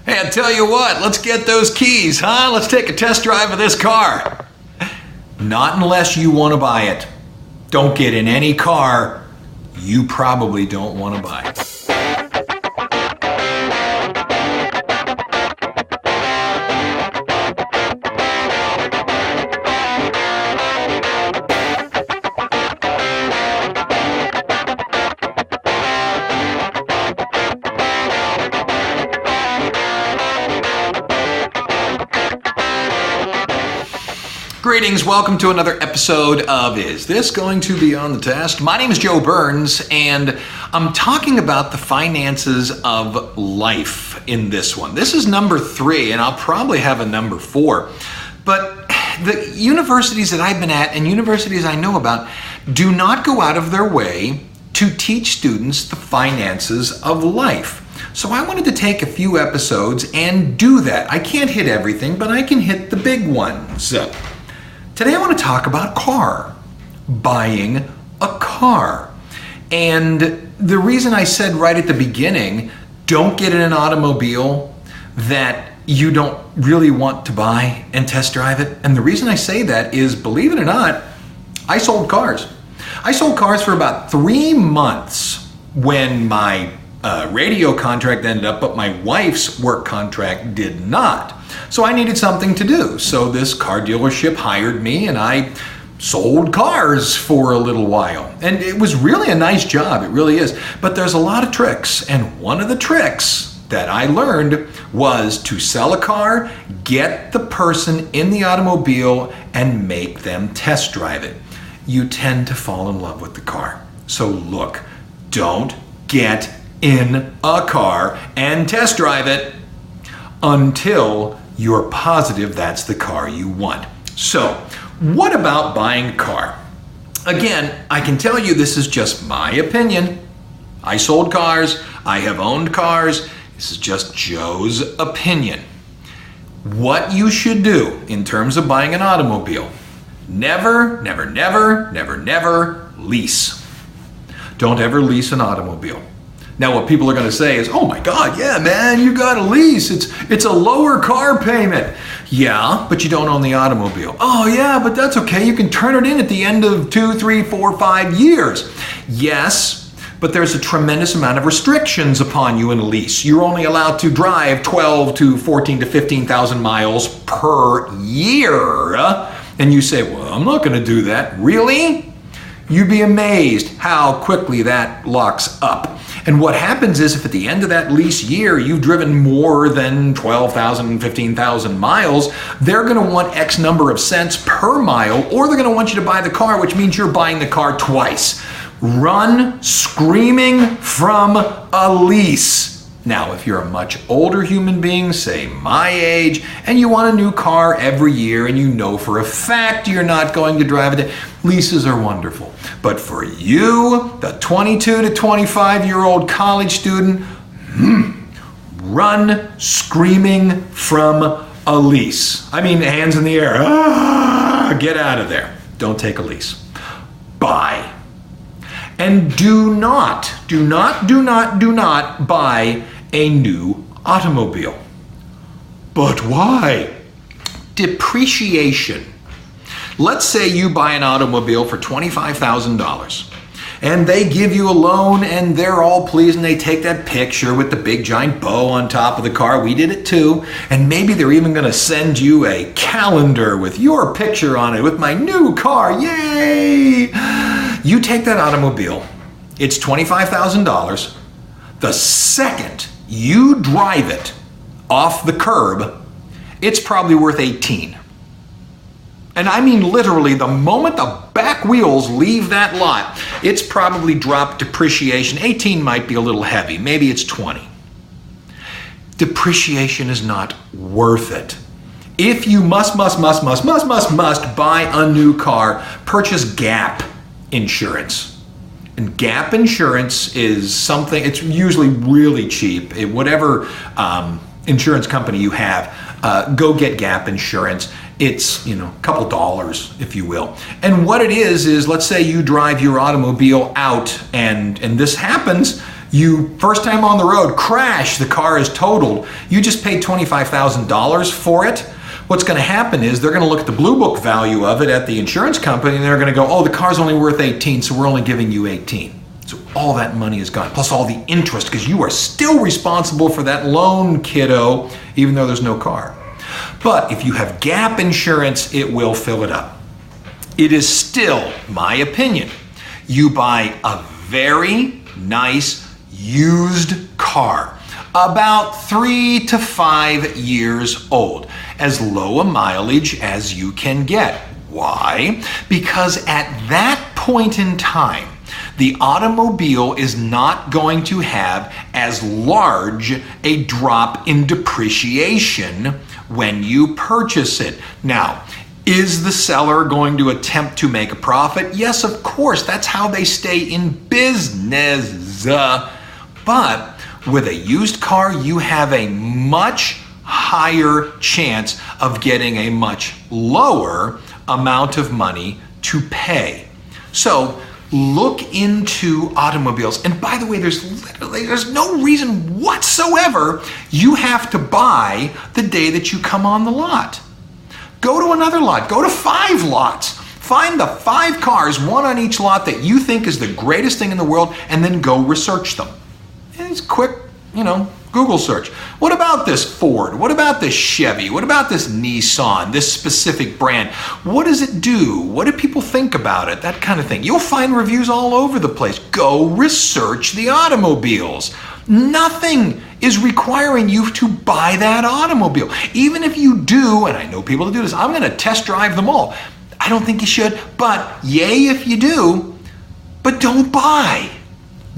Hey, I tell you what, let's get those keys, huh? Let's take a test drive of this car. Not unless you want to buy it. Don't get in any car you probably don't want to buy. Greetings, welcome to another episode of Is This Going to Be on the Test? My name is Joe Burns, and I'm talking about the finances of life in this one. This is number 3, and I'll probably have a number 4. But the universities that I've been at and universities I know about do not go out of their way to teach students the finances of life. So I wanted to take a few episodes and do that. I can't hit everything, but I can hit the big ones. Today I want to talk about buying a car. And the reason I said right at the beginning, don't get in an automobile that you don't really want to buy and test drive it. And the reason I say that is, believe it or not, I sold cars. I sold cars for about 3 months when my radio contract ended up, but my wife's work contract did not. So I needed something to do. So this car dealership hired me and I sold cars for a little while. And it was really a nice job, it really is. But there's a lot of tricks. And one of the tricks that I learned was to sell a car, get the person in the automobile and make them test drive it. You tend to fall in love with the car. So look, don't get in a car and test drive it until you're positive that's the car you want. So, what about buying a car? Again, I can tell you this is just my opinion. I sold cars, I have owned cars. This is just Joe's opinion. What you should do in terms of buying an automobile, never lease. Don't ever lease an automobile. Now what people are going to say is, oh my God, yeah man, you got a lease. It's a lower car payment. Yeah, but you don't own the automobile. Oh yeah, but that's okay. You can turn it in at the end of 2, 3, 4, 5 years. Yes, but there's a tremendous amount of restrictions upon you in a lease. You're only allowed to drive 12 to 14 to 15,000 miles per year. And you say, well, I'm not going to do that. Really? You'd be amazed how quickly that locks up. And what happens is if at the end of that lease year you've driven more than 12,000, 15,000 miles, they're going to want X number of cents per mile, or they're going to want you to buy the car, which means you're buying the car twice. Run screaming from a lease. Now, if you're a much older human being, say my age, and you want a new car every year and you know for a fact you're not going to drive it, leases are wonderful. But for you, the 22 to 25-year-old college student, run screaming from a lease. I mean, hands in the air. Get out of there. Don't take a lease. Buy. And do not buy a new automobile. But why? Depreciation. Let's say you buy an automobile for $25,000 and they give you a loan and they're all pleased and they take that picture with the big giant bow on top of the car. We did it too. And maybe they're even going to send you a calendar with your picture on it with my new car. Yay! You take that automobile. It's $25,000. The second you drive it off the curb, it's probably worth $18,000. And I mean literally, the moment the back wheels leave that lot, it's probably dropped depreciation. 18 might be a little heavy. Maybe it's 20. Depreciation is not worth it. If you must buy a new car, purchase gap insurance. And gap insurance is something, it's usually really cheap. Whatever insurance company you have, go get gap insurance. It's, a couple dollars, if you will. And what it is let's say you drive your automobile out and this happens, You, first time on the road, crash, the car is totaled. You just paid $25,000 for it. What's going to happen is they're going to look at the Blue Book value of it at the insurance company, and they're going to go, oh, the car's only worth 18, so we're only giving you 18. So all that money is gone, plus all the interest, because you are still responsible for that loan, kiddo, even though there's no car. But if you have gap insurance, it will fill it up. It is still, my opinion, you buy a very nice used car, about 3 to 5 years old, as low a mileage as you can get. Why? Because at that point in time, the automobile is not going to have as large a drop in depreciation when you purchase it. Now, is the seller going to attempt to make a profit? Yes, of course. That's how they stay in business. But with a used car, you have a much higher chance of getting a much lower amount of money to pay. So look into automobiles. And by the way, there's no reason whatsoever you have to buy the day that you come on the lot. Go to another lot. Go to 5 lots. Find the 5 cars, one on each lot, that you think is the greatest thing in the world, and then go research them. And it's quick, Google search. What about this Ford? What about this Chevy? What about this Nissan, this specific brand? What does it do? What do people think about it? That kind of thing. You'll find reviews all over the place. Go research the automobiles. Nothing is requiring you to buy that automobile. Even if you do, and I know people that do this, I'm going to test drive them all. I don't think you should, but yay if you do, but don't buy.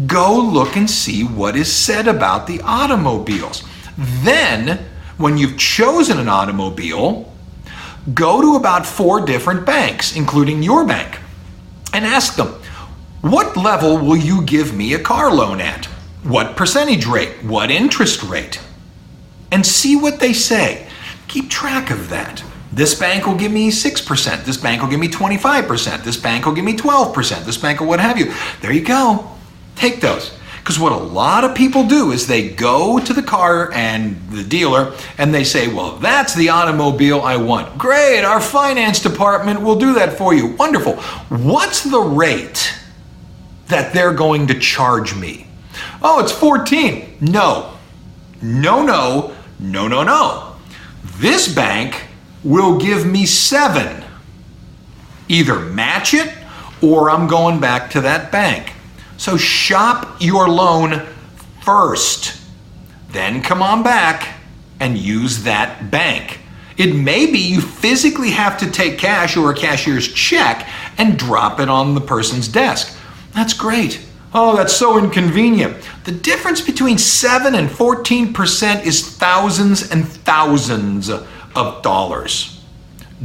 Go look and see what is said about the automobiles. Then, when you've chosen an automobile, go to about 4 different banks, including your bank, and ask them, what level will you give me a car loan at? What percentage rate? What interest rate? And see what they say. Keep track of that. This bank will give me 6%. This bank will give me 25%. This bank will give me 12%. This bank will what have you. There you go. Take those. Because what a lot of people do is they go to the car and the dealer and they say, well, that's the automobile I want. Great, our finance department will do that for you. Wonderful. What's the rate that they're going to charge me? Oh, it's 14. No. No. This bank will give me 7. Either match it or I'm going back to that bank. So shop your loan first, then come on back and use that bank. It may be you physically have to take cash or a cashier's check and drop it on the person's desk. That's great. Oh, that's so inconvenient. The difference between 7 and 14% is thousands and thousands of dollars.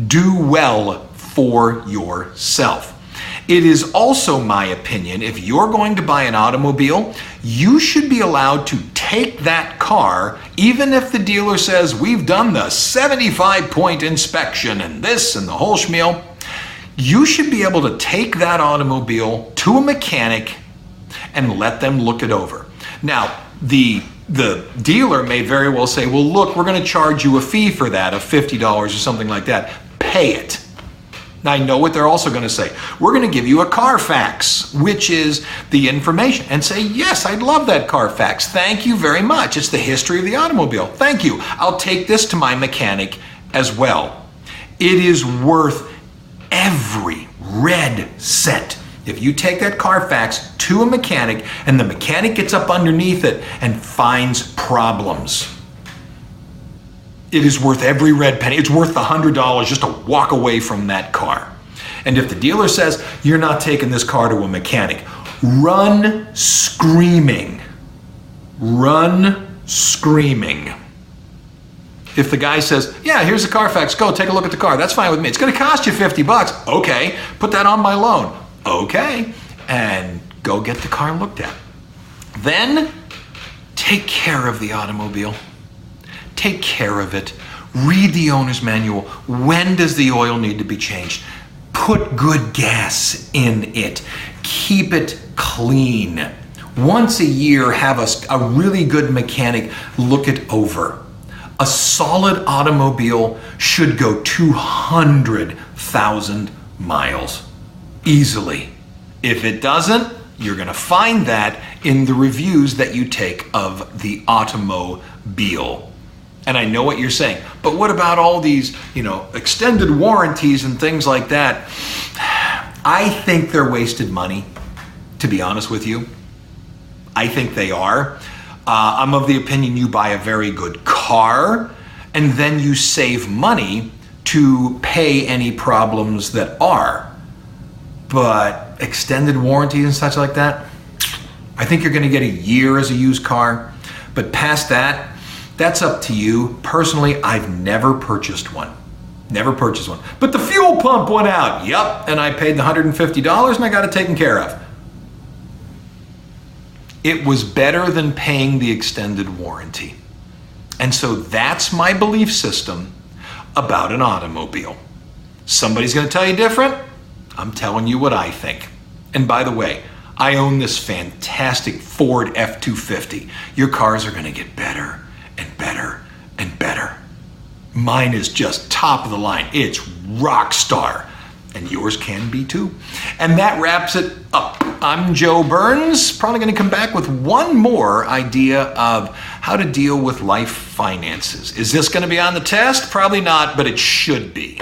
Do well for yourself. It is also my opinion, if you're going to buy an automobile, you should be allowed to take that car, even if the dealer says, we've done the 75-point inspection and this and the whole schmeal. You should be able to take that automobile to a mechanic and let them look it over. Now, the dealer may very well say, well, look, we're going to charge you a fee for that of $50 or something like that. Pay it. Now, I know what they're also going to say. We're going to give you a Carfax, which is the information, and say, yes, I'd love that Carfax. Thank you very much. It's the history of the automobile. Thank you. I'll take this to my mechanic as well. It is worth every red cent. If you take that Carfax to a mechanic and the mechanic gets up underneath it and finds problems, it is worth every red penny. It's worth the $100 just to walk away from that car. And if the dealer says, you're not taking this car to a mechanic, run screaming. Run screaming. If the guy says, yeah, here's the Carfax, go take a look at the car. That's fine with me. It's going to cost you $50. Okay, put that on my loan. Okay, and go get the car looked at. Then take care of the automobile. Take care of it. Read the owner's manual. When does the oil need to be changed? Put good gas in it. Keep it clean. Once a year, have a really good mechanic look it over. A solid automobile should go 200,000 miles easily. If it doesn't, you're going to find that in the reviews that you take of the automobile. And I know what you're saying, but what about all these, extended warranties and things like that? I think they're wasted money, to be honest with you. I think they are. I'm of the opinion you buy a very good car and then you save money to pay any problems that are. But extended warranties and such like that, I think you're going to get a year as a used car. But past that, that's up to you. Personally, I've never purchased one. Never purchased one. But the fuel pump went out. Yep, and I paid the $150 and I got it taken care of. It was better than paying the extended warranty. And so that's my belief system about an automobile. Somebody's going to tell you different. I'm telling you what I think. And by the way, I own this fantastic Ford F-250. Your cars are going to get better and better and better. Mine is just top of the line. It's rock star. And yours can be too. And that wraps it up. I'm Joe Burns, probably going to come back with one more idea of how to deal with life finances. Is this going to be on the test? Probably not, but it should be.